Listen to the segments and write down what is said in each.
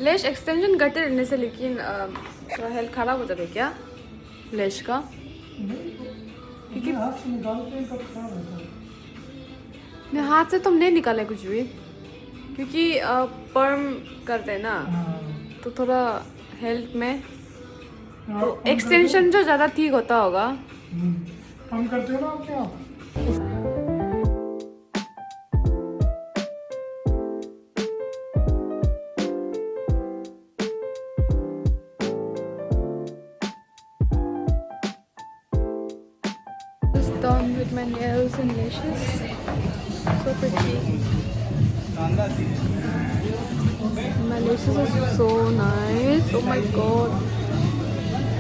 लैश extension करते रहने से लेकिन थोड़ा हेल्थ खराब हो जाता है क्या लैश का? क्योंकि हाथ से निकालते हैं तब खराब होता है। नहीं, हाथ से तो हम नहीं निकाले कुछ भी, क्योंकि पर्म करते हैं ना, तो थोड़ा हेल्थ में तो एक्सटेंशन जो ज़्यादा ठीक होता होगा। हम करते हो ना आप क्या? Just done with my nails and lashes. So pretty. My lashes are so nice. Oh my god.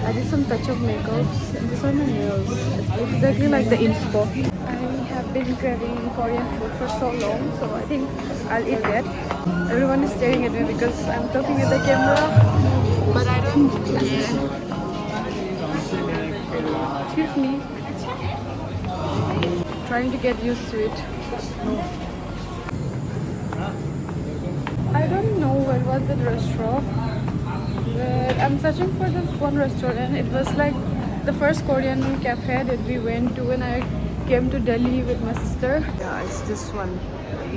I did some touch-up makeups and these are my nails. It's exactly like the inspo. I have been craving Korean food for so long, so I think I'll eat that. Everyone is staring at me because I'm talking at the camera, but I don't care. Excuse me. Trying to get used to it. I don't know where was that restaurant, but I'm searching for this one restaurant. It was like the first Korean cafe that we went to when I came to Delhi with my sister. Yeah, it's this one,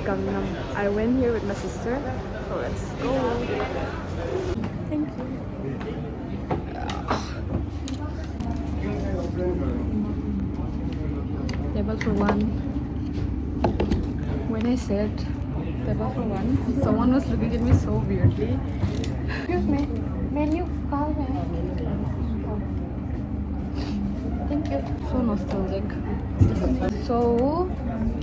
Gangnam. I went here with my sister, so let's go. Thank you. Table for one. When I said table for one, someone was looking at me so weirdly. Excuse me, menu card hai? Thank you. So nostalgic. So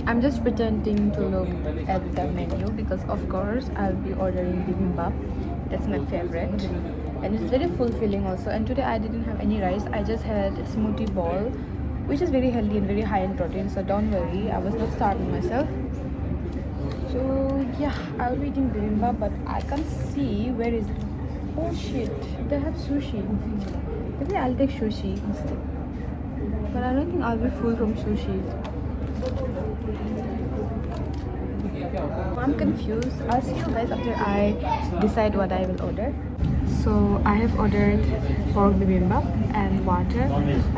I'm just pretending to look at the menu because of course I'll be ordering bibimbap. That's my favorite, and it's very fulfilling also. And today I didn't have any rice. I just had a smoothie bowl, which is very healthy and very high in protein. So don't worry, I was not starving myself. So yeah, I'll be eating bibimbap, but I can't see where is it. Oh shit, they have sushi. Maybe I'll take sushi instead. But I don't think I'll be full from sushi. I'm confused. I'll see you guys after I decide what I will order. So I have ordered pork bibimbap and water.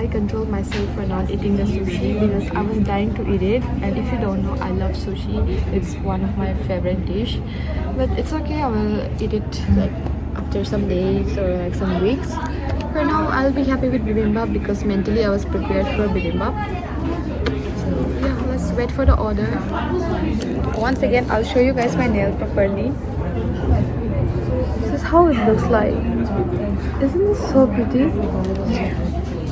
I controlled myself for not eating the sushi because I was dying to eat it. And if you don't know, I love sushi. It's one of my favorite dish. But it's okay. I will eat it like after some days or like some weeks. For now, I'll be happy with bibimbap because mentally I was prepared for bibimbap. So yeah, let's wait for the order. Once again, I'll show you guys my nail properly. This is how it looks like. Isn't this so pretty?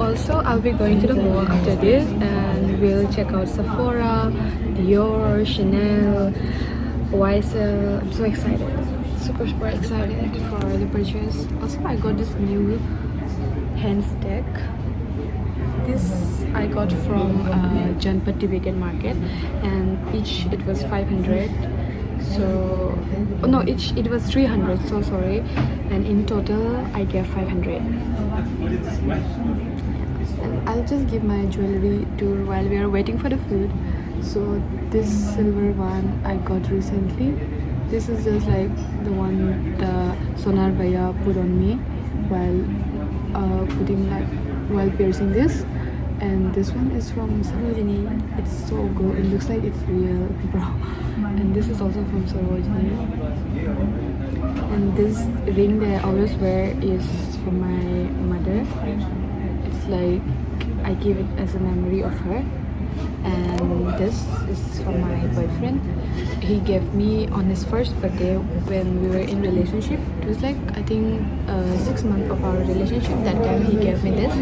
Also, I'll be going to the mall after this and we'll check out Sephora, Dior, Chanel, YSL. I'm so excited. Super excited for the purchase. Also, I got this new hand stack. This I got from Janpati Vegan Market, and each it was 500. So no, each it was 300. So sorry, and in total I gave 500. And I'll just give my jewelry tour while we are waiting for the food. So this silver one I got recently. This is just like the one the Sonar Bhaiya put on me while while piercing this. And this one is from Sarojini. It's so good. It looks like it's real, bro. And this is also from Sarojini. And this ring that I always wear is from my mother. It's like I give it as a memory of her. And this is from my boyfriend. He gave me on his first birthday when we were in relationship. It was like I think 6 months of our relationship. That time he gave me this.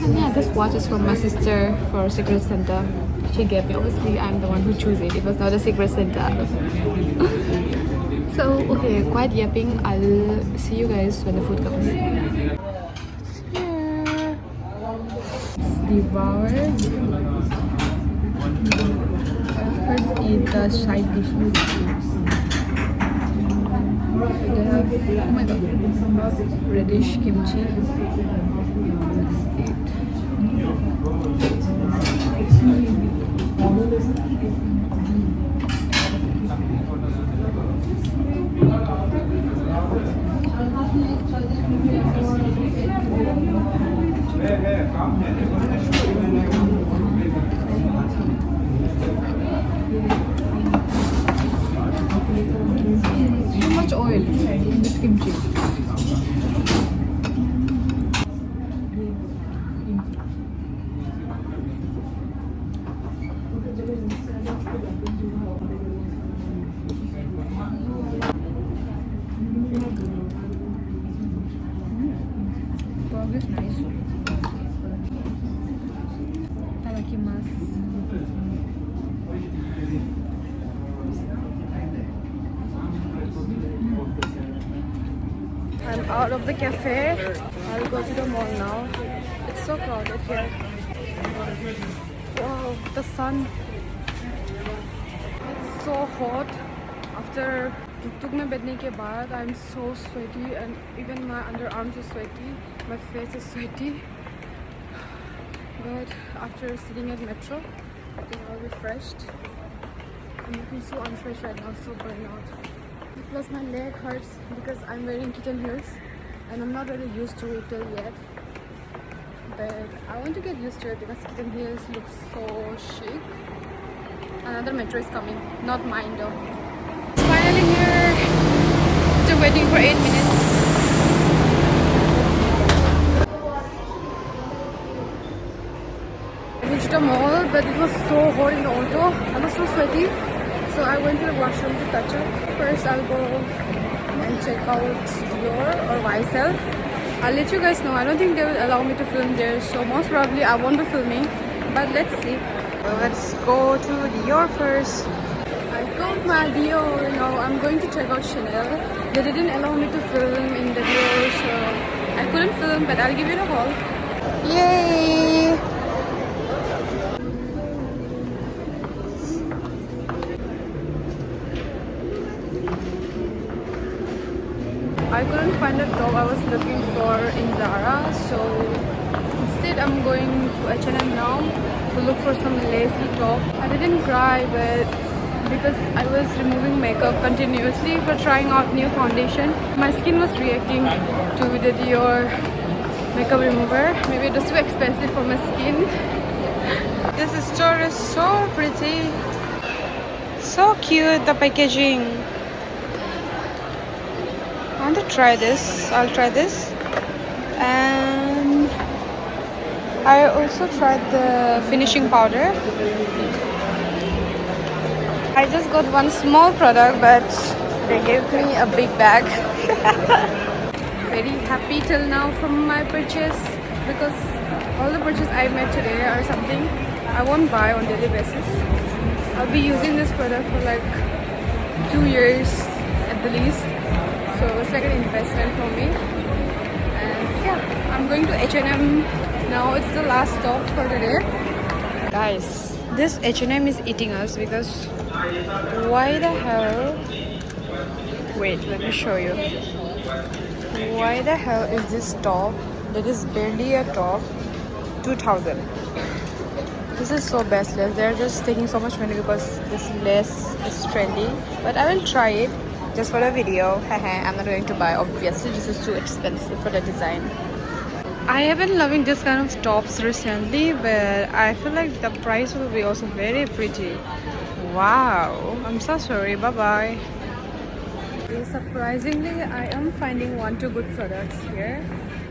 And yeah, this watch is from my sister for Secret Santa. She gave me. Obviously, I'm the one who chose it. It was not a Secret Santa. So okay, quite yapping. I'll see you guys when the food comes. It's devoured. First eat the side dishes. They have, oh my god, reddish kimchi. Let's eat. Too much oil in this kimchi. Pork is nice. Itadakimasu. I'm out of the cafe. I'll go to the mall now. It's so crowded here. Wow, the sun. It's so hot. After tuk-tuk mein बैठने के बाद, I'm so sweaty and even my underarms are sweaty. My face is sweaty. But after sitting at metro, I think I'll be refreshed. I'm looking so unfresh right now, so burned out. Plus my leg hurts because I'm wearing kitten heels and I'm not really used to it till yet. But I want to get used to it because kitten heels look so chic. Another metro is coming, not mine though. Finally here, after waiting for 8 minutes. I reached the mall, but it was so hot in the auto. I was so sweaty. So I went to the washroom to touch up. First I'll go and check out Dior or YSL. I'll let you guys know. I don't think they will allow me to film there, so most probably I won't be filming. But let's see. Well, let's go to Dior first. I got my Dior. Now I'm going to check out Chanel. They didn't allow me to film in the Dior, so I couldn't film, but I'll give it a haul. Yay! I couldn't find the top I was looking for in Zara, so instead I'm going to H&M now to look for some lacy top. I didn't cry, but because I was removing makeup continuously for trying out new foundation, my skin was reacting to the Dior makeup remover. Maybe it was too expensive for my skin. This store is so pretty, so cute, the packaging. I want to try this. I'll try this. And I also tried the finishing powder. I just got one small product, but they gave me a big bag. Very happy till now from my purchase because all the purchases I made today are something I won't buy on daily basis. I'll be using this product for like 2 years at the least. So it's like an investment for me. And yeah, I'm going to H&M now. It's the last stop for the day. Guys, this H&M is eating us because why the hell? Wait, let me show you. Why the hell is this top that is barely a top 2,000? This is so baseless. They're just taking so much money because this lace is trendy. But I will try it. Just for the video. I'm not going to buy, obviously. This is too expensive for the design. I have been loving this kind of tops recently, but I feel like the price will be also very pretty. Wow, I'm so sorry. Bye bye. Surprisingly, I am finding 1-2 good products here.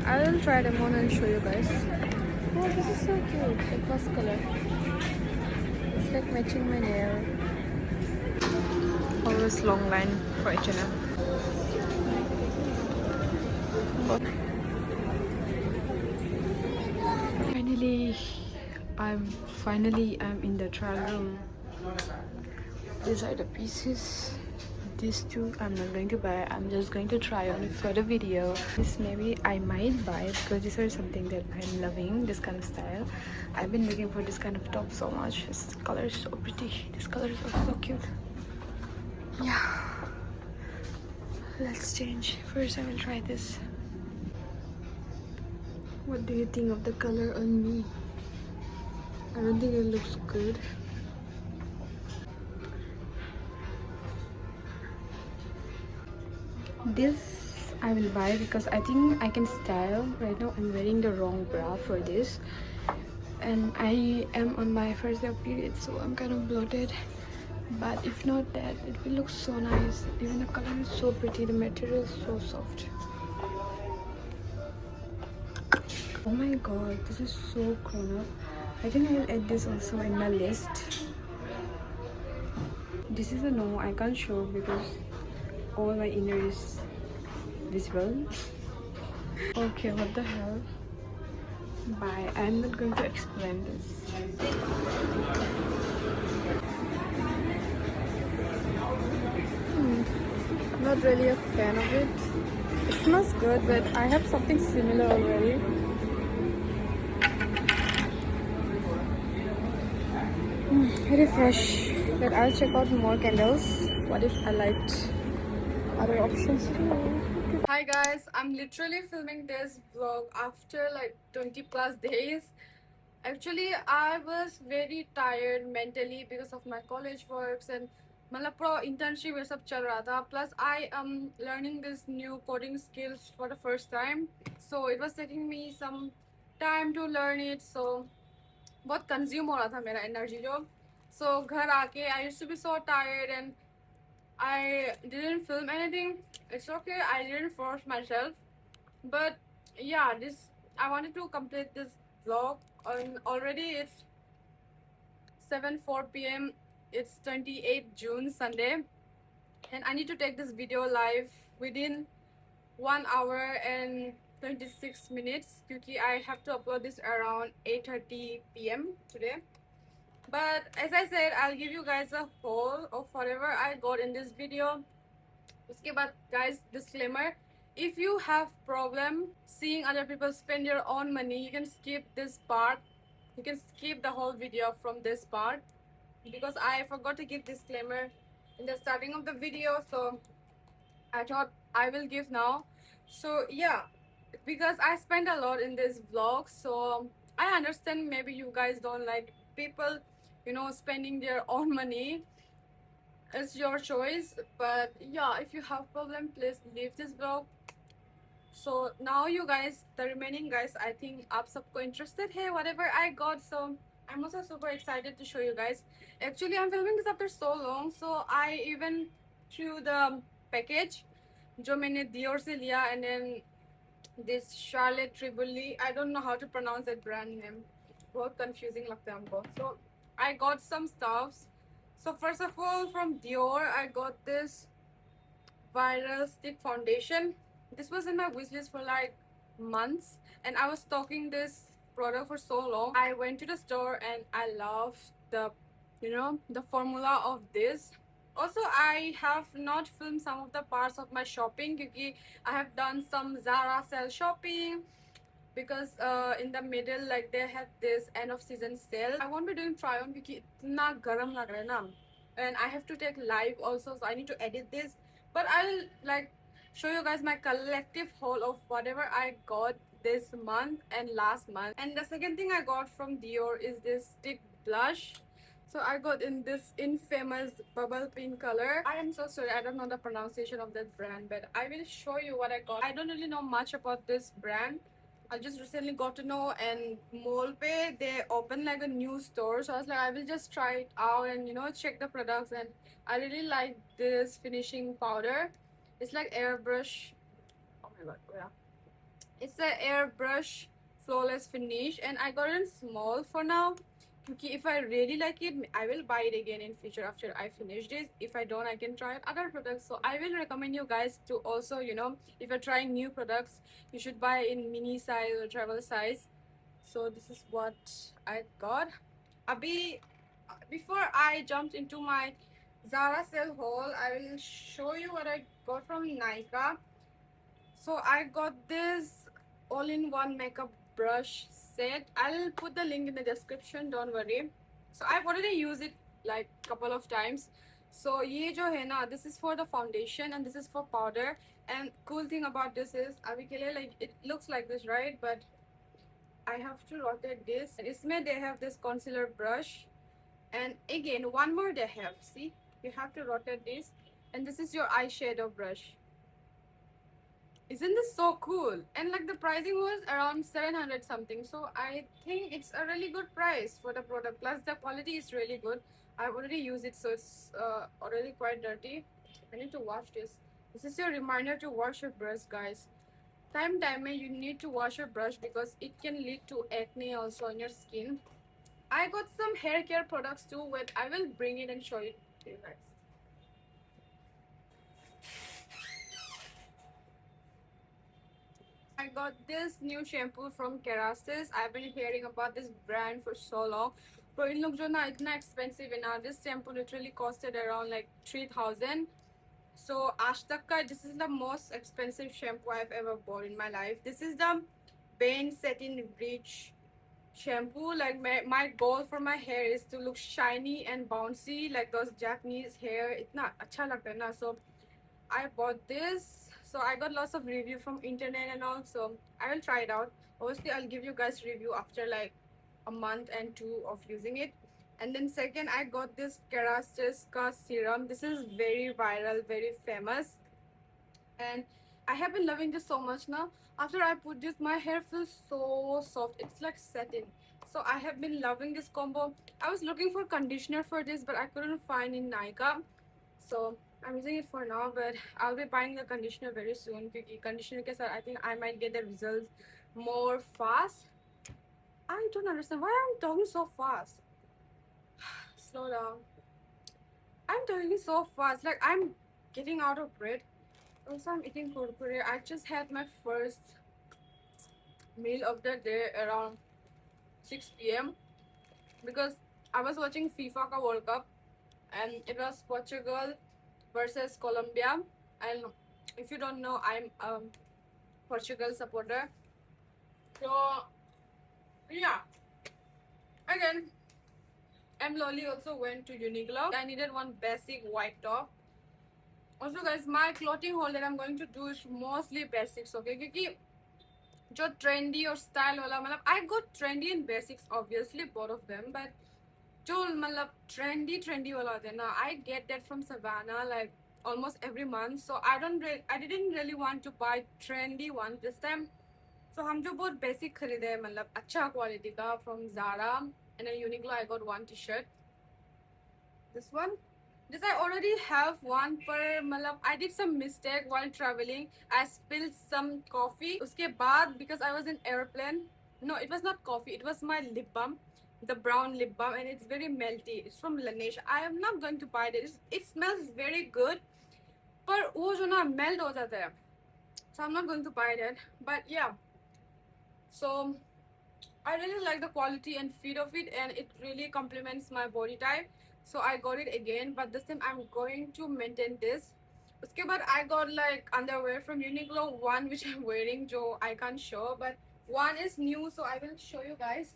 I will try them on and show you guys. Oh, this is so cute. The first color. It's like matching my nail. Always long line for H&M. Finally I'm in the trial room. These are the pieces. These two I'm not going to buy. I'm just going to try on for the video. This maybe I might buy because these are something that I'm loving, this kind of style. I've been looking for this kind of top so much. This color is so pretty. This color is also so cute. Yeah, let's change. First I will try this. What do you think of the color on me? I don't think it looks good. This I will buy because I think I can style. Right now I'm wearing the wrong bra for this, and I am on my first day of period, so I'm kind of bloated. But if not that, it will look so nice. Even the color is so pretty, the material is so soft. Oh my god, this is so grown up. I think I will add this also in my list. This is a no, I can't show because all my inner is visible. Okay, what the hell? Bye. I'm not going to explain this. Not really a fan of it. It smells good, but I have something similar already. Very fresh. But I'll check out more candles. What if I liked other options too? Hi guys, I'm literally filming this vlog after like 20 plus days. Actually, I was very tired mentally because of my college works and मतलब pro internship ये सब चल रहा था. Plus, I am learning this new coding skills for the first time. So it was taking me some time to learn it. So बहुत consume हो रहा था मेरा energy जो. So घर आके I used to be so tired and I didn't film anything. It's okay. I didn't force myself. But yeah, this I wanted to complete this vlog. And already it's 7:04 p.m. It's 28th June, Sunday, and I need to take this video live within 1 hour and 26 minutes because I have to upload this around 8:30 p.m. today. But as I said, I'll give you guys a haul of whatever I got in this video. Uske baad, guys, disclaimer: if you have problem seeing other people spend your own money, you can skip this part. You can skip the whole video from this part because I forgot to give disclaimer in the starting of the video, so I thought I will give now. So yeah, because I spent a lot in this vlog, so I understand maybe you guys don't like people, spending their own money. It's your choice, but yeah, if you have problem, please leave this vlog. So now you guys, the remaining guys, I think आप सबको interested है whatever I got, so I'm also super excited to show you guys. Actually, I'm filming this after so long, so I even threw the package जो मैंने Dior से लिया, and then this Charlotte Triboulet, I don't know how to pronounce that brand name, बहुत confusing लगता है हमको. So I got some stuffs. So first of all, from Dior, I got this viral stick foundation. This was in my wishlist for like months, and I was stalking this product for so long. I went to the store and I loved the formula of this. Also, I have not filmed some of the parts of my shopping because I have done some Zara sale shopping because in the middle, like, they had this end of season sale. I won't be doing try on because itna garam lag raha hai na, and I have to take live also, so I need to edit this. But I'll like show you guys my collective haul of whatever I got this month and last month. And the second thing I got from Dior is this stick blush. So I got in this infamous bubble pink color. I am so sorry, I don't know the pronunciation of that brand, but I will show you what I got. I don't really know much about this brand. I just recently got to know, and Molpe, they opened like a new store, so I was like, I will just try it out and check the products. And I really like this finishing powder. It's like airbrush. Oh my god, yeah. It's an airbrush flawless finish, and I got it in small for now. Okay, if I really like it, I will buy it again in future after I finish this. If I don't, I can try other products. So I will recommend you guys to also, if you're trying new products, you should buy in mini size or travel size. So this is what I got. Abhi, before I jumped into my Zara sale haul, I will show you what I got from Nykaa. So I got this all-in-one makeup brush set. I'll put the link in the description, don't worry. So I've already used it like couple of times. So ye jo hai na, this is for the foundation and this is for powder. And cool thing about this is abhi ke liye, like, it looks like this, right? But I have to rotate this. And isme they have this concealer brush. And again, one more they have. See, you have to rotate this. And this is your eyeshadow brush. Isn't this so cool? And like the pricing was around 700 something. So I think it's a really good price for the product. Plus the quality is really good. I've already used it, so it's already quite dirty. I need to wash this. This is your reminder to wash your brush, guys. Time you need to wash your brush because it can lead to acne also on your skin. I got some hair care products too, but I will bring it and show it to you guys. I got this new shampoo from Kerastase. I've been hearing about this brand for so long. But in look, na itna expensive now. This shampoo literally costed around like 3,000. So aaj tak ka, this is the most expensive shampoo I've ever bought in my life. This is the Bane Satin Bleach shampoo. Like my goal for my hair is to look shiny and bouncy like those Japanese hair. Itna acha lagta hai na. So I bought this. So I got lots of review from internet and all. So I will try it out. Obviously, I'll give you guys review after like a month and two of using it. And then second, I got this Kerastase ka serum. This is very viral, very famous, and I have been loving this so much now. After I put this, my hair feels so soft. It's like satin. So I have been loving this combo. I was looking for conditioner for this, but I couldn't find in Nykaa. So I'm using it for now, but I'll be buying the conditioner very soon. Because conditioner ke saath, I think I might get the results more fast. I don't understand why I'm talking so fast. Slow down. I'm talking so fast. Like I'm getting out of breath. Also, I'm eating kurkure. I just had my first meal of the day around 6 p.m. because I was watching FIFA ka World Cup and it was Portugal versus Colombia. And if you don't know, I'm a Portugal supporter. So yeah, again, M Lolly also went to Uniqlo. I needed one basic white top. Also, guys, my clothing haul that I'm going to do is mostly basics, okay? Because जो trendy और style वाला मतलब I got trendy and basics obviously both of them, but जो मतलब trendy वाला होता है ना, I get that from Savannah like almost every month. So I didn't really want to buy trendy one this time. So हम जो बहुत basic खरीदे हैं मतलब अच्छा quality का from Zara and then Uniqlo. I got one t-shirt. This one. This I already have one per मतलब I did some mistake while traveling. I spilled some coffee. उसके बाद because I was in airplane. No, it was not coffee. It was my lip balm, the brown lip balm, and it's very melty. It's from Laneige. I am not going to buy this. It smells very good, पर वो जो ना melt हो जाता है. So I'm not going to buy that. But yeah, so I really like the quality and fit of it, and it really complements my body type. So I got it again, but this time I'm going to maintain this. Uske baad I got like underwear from Uniqlo, one which I'm wearing, jo I can't show, but one is new, so I will show you guys.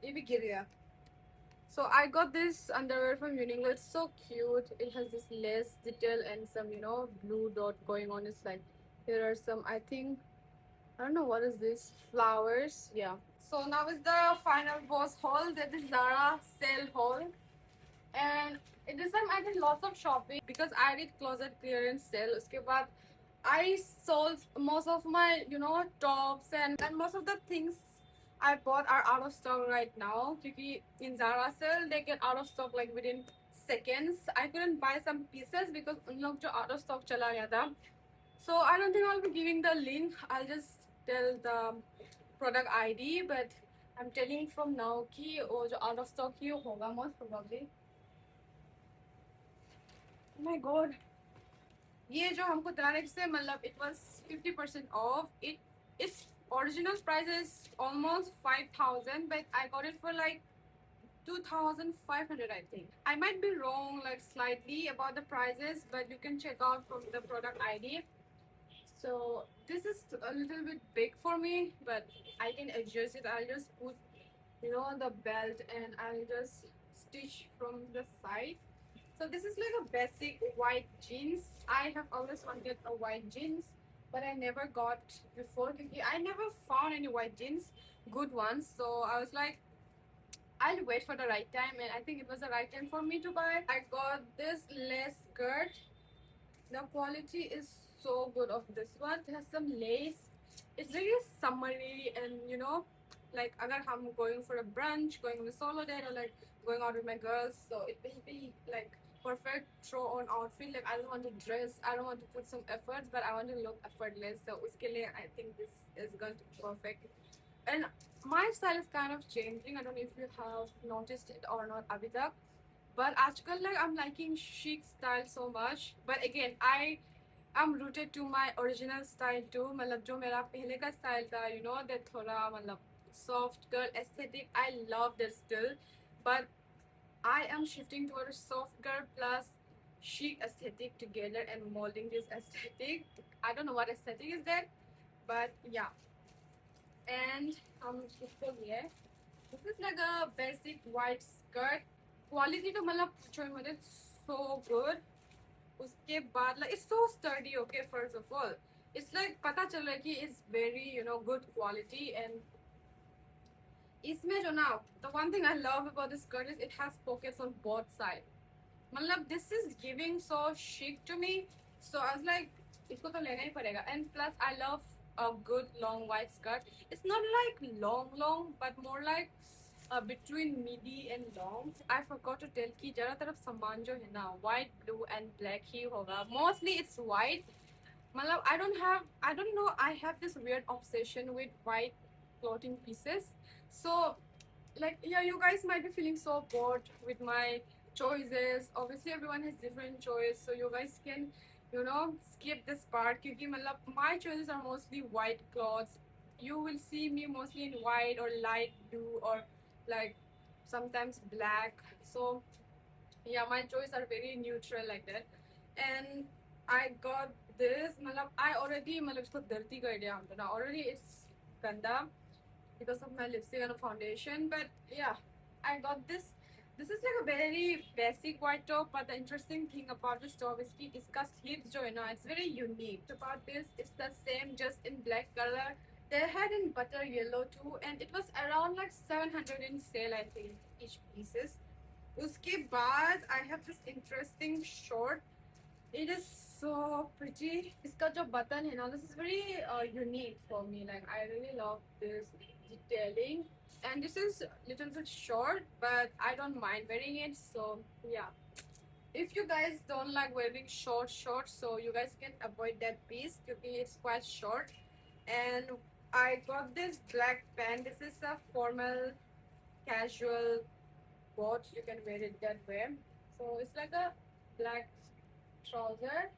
Ye bhi gir gaya. So I got this underwear from Uniqlo. It's so cute. It has this lace detail and some, blue dot going on. It's like here are some, I think, I don't know what is this. Flowers. Yeah. So now is the final boss haul. That is Zara sale haul. And in this time I did lots of shopping because I did closet clearance sale. Uske baad I sold most of my, tops and most of the things I bought are out of stock right now. Because in Zara sale they get out of stock like within seconds. I couldn't buy some pieces because un log jo out of stock chala gaya tha. So I don't think I'll be giving the link. I'll just tell the product ID, but I'm telling from now कि वो जो out of stock ही होगा most probably. Oh my god. ये जो हमको direct से मतलब it was 50% off. Its original price is almost 5,000, but I got it for like 2,500 I think. I might be wrong like slightly about the prices, but you can check out from the product ID. So this is a little bit big for me, but I can adjust it. I'll just put, the belt and I'll just stitch from the side. So this is like a basic white jeans. I have always wanted a white jeans, but I never got before because I never found any white jeans, good ones. So I was like, I'll wait for the right time, and I think it was the right time for me to buy. I got this lace skirt The quality is so good of this one. It has some lace. It's very summery, and you know, like agar I'm going for a brunch, going on a solo date, or like going out with my girls, so it will be like perfect throw on outfit. Like I don't want to dress, I don't want to put some efforts, but I want to look effortless. So uske liye I think this is going to be perfect. And my style is kind of changing. I don't know if you have noticed it or not, Abida. But आजकल like I'm liking chic style so much. But again, I'm rooted to my original style too. मतलब जो मेरा पहले का style था, you know, that थोड़ा मतलब soft girl aesthetic. I love that still, but I am shifting towards soft girl plus chic aesthetic together and molding this aesthetic. I don't know what aesthetic is that, but yeah. And इसको लिए this is like a basic white skirt. Quality to मतलब पूछो ही मत, it's so good. उसके बाद like it's so sturdy. Okay, first of all, it's like पता चल रहा है कि it's very, you know, good quality. And इसमें जो ना, the one thing I love about this skirt is it has pockets on both sides. मतलब this is giving so chic to me. So I was like, इसको तो लेना ही पड़ेगा. And plus I love a good long white skirt. It's not like long, but more like between midi and long. I forgot to tell कि ज़्यादातर सामान जो है ना white, blue and black ही होगा. Mostly it's white. मतलब I don't know, I have this weird obsession with white clothing pieces. So like, yeah, you guys might be feeling so bored with my choices. Obviously everyone has different choice, so you guys can, you know, skip this part क्योंकि मतलब my choices are mostly white clothes. You will see me mostly in white or light blue or like sometimes black. So yeah, my choices are very neutral like that. And I got this मतलब I already मतलब इसको dirty कर दिया हमने ना, already it's ganda because of my lipstick and a foundation. But yeah, I got this. This is like a very basic white top, but the interesting thing about this top is कि इसका sleeves जो है ना, it's very unique. About this, it's the same just in black color. They had in butter yellow too, and it was around like 700 in sale, I think, each pieces. उसके बाद I have this interesting short. It is so pretty. इसका जो button है ना, this is very unique for me. Like I really love this detailing, and this is a little bit short, but I don't mind wearing it. So yeah, if you guys don't like wearing short shorts, so you guys can avoid that piece because it's quite short. And I got this black pant. This is a formal, casual both. You can wear it that way. So it's like a black trouser.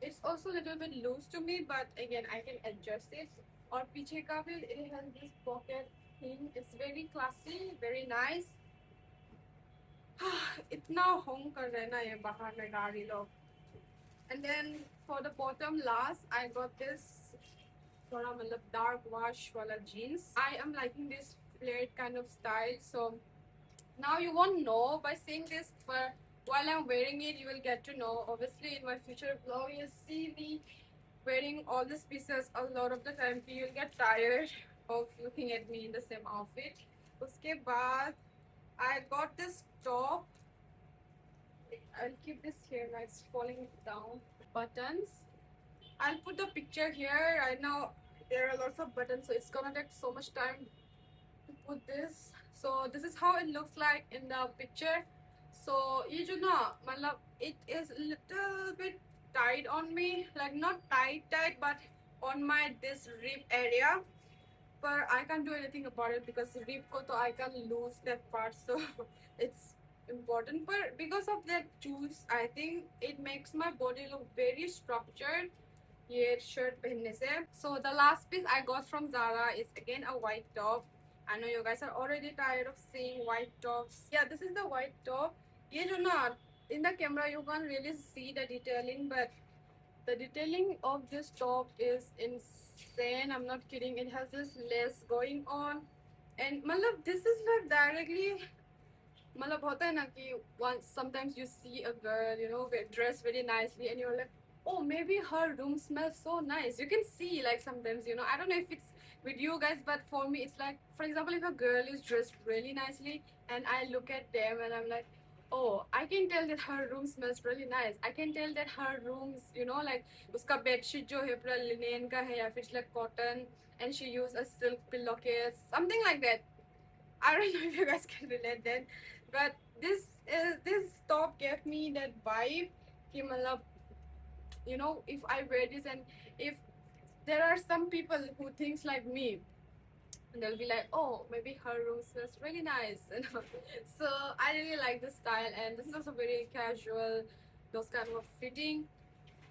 It's also a little bit loose to me, but again, I can adjust it. और पीछे का भी it has this pocket thing. It's very classy, very nice. इतना home कर रहे हैं ना ये बाहर में गाड़ी लोग. And then for the bottom last, I got this थोड़ा मतलब dark wash वाला jeans. I am liking this flared kind of style. So now you won't know by seeing this, but while I'm wearing it, you will get to know. Obviously, in my future vlog, you'll see me wearing all these pieces a lot of the time. You'll get tired of looking at me in the same outfit. Uske baad, I got this top. I'll keep this here, like it's falling down. Buttons. I'll put the picture here. Right now, there are lots of buttons, so it's gonna take so much time to put this. So this is how it looks like in the picture. So ये जो ना मतलब it is a little bit tight on me, like not tight but on my this rib area. But I can't do anything about it because rib ko to I can lose that part. So it's important. But because of that juice, I think it makes my body look very structured. ये shirt पहनने से. So the last piece I got from Zara is again a white top. I know you guys are already tired of seeing white tops. Yeah, this is the white top. ये जो ना, in the camera you can't really see the detailing, but the detailing of this top is insane. I'm not kidding. It has this lace going on, and मतलब this is like directly मतलब होता है ना कि once sometimes you see a girl, you know, dressed very nicely and you're like, oh, maybe her room smells so nice. You can see like sometimes, you know, I don't know if it's with you guys, but for me it's like, for example, if a girl is dressed really nicely and I look at them and I'm like, oh, I can tell that her room smells really nice. I can tell that her rooms, you know, like uska bedsheet jo hai pura linen ka hai ya fir like cotton, and she used a silk pillowcase, something like that. I don't know if you guys can relate that, but this top gave me that vibe. कि मतलब, you know, if I wear this, and if there are some people who thinks like me, and they'll be like, oh, maybe her room smells really nice. You know? So I really like this style, and this is also very casual, those kind of fitting.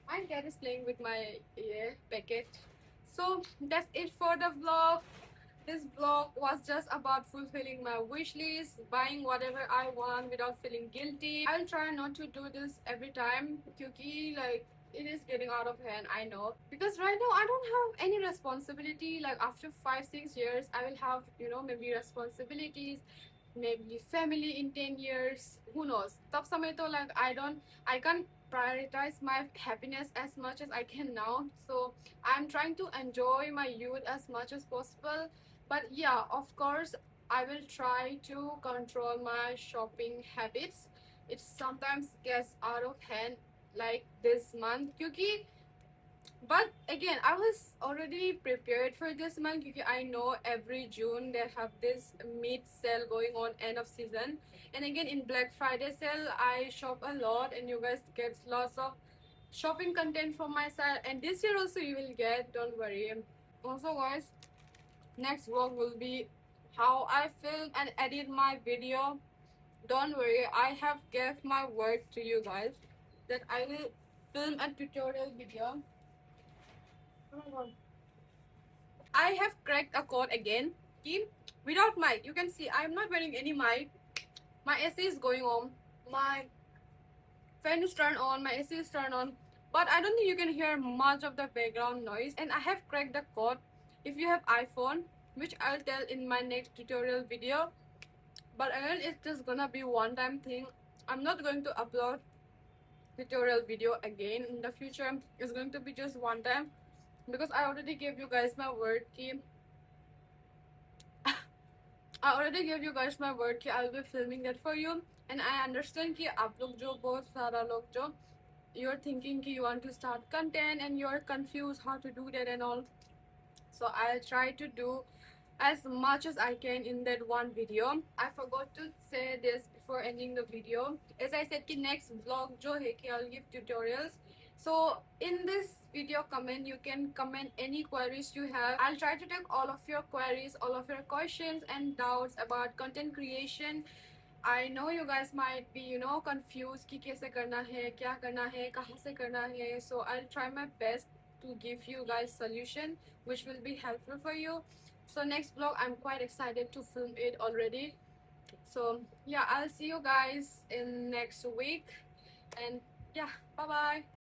My cat is playing with my ear packet. So that's it for the vlog. This vlog was just about fulfilling my wish list, buying whatever I want without feeling guilty. I'll try not to do this every time, because like it is getting out of hand, I know. Because right now I don't have any responsibility. Like after 5-6 years, I will have, you know, maybe responsibilities, maybe family in 10 years, who knows. Tab samay to like I can't prioritize my happiness as much as I can now. So I'm trying to enjoy my youth as much as possible. But yeah, of course, I will try to control my shopping habits. It sometimes gets out of hand, like this month, because but again, I was already prepared for this month because I know every June they have this mid sale going on, end of season. And again, in Black Friday sale, I shop a lot, and you guys get lots of shopping content from my side. And this year also you will get, don't worry. Also guys, next vlog will be how I film and edit my video. Don't worry, I have gave my word to you guys that I will film a tutorial video. Oh my god. I have cracked a code again. Keep without mic. You can see I'm not wearing any mic. My AC is going on. My fan is turned on. My AC is turned on. But I don't think you can hear much of the background noise. And I have cracked the code. If you have iPhone, which I'll tell in my next tutorial video. But again, it's just gonna be one-time thing. I'm not going to upload tutorial video again in the future. It's going to be just one time because I already gave you guys my word. Keep I already gave you guys my word कि I'll be filming that for you, and I understand कि आप लोग जो बहुत सारा लोग जो you're thinking कि you want to start content and you're confused how to do that and all. So I'll try to do as much as I can in that one video. I forgot to say this before ending the video. As I said कि next vlog जो है कि I'll give tutorials. So in this video comment, you can comment any queries you have. I'll try to take all of your queries, all of your questions and doubts about content creation. I know you guys might be, you know, confused कि कैसे करना है, क्या करना है, कहाँ से करना है. So I'll try my best to give you guys solution which will be helpful for you. So next vlog, I'm quite excited to film it already. So yeah, I'll see you guys in next week, and yeah, bye bye.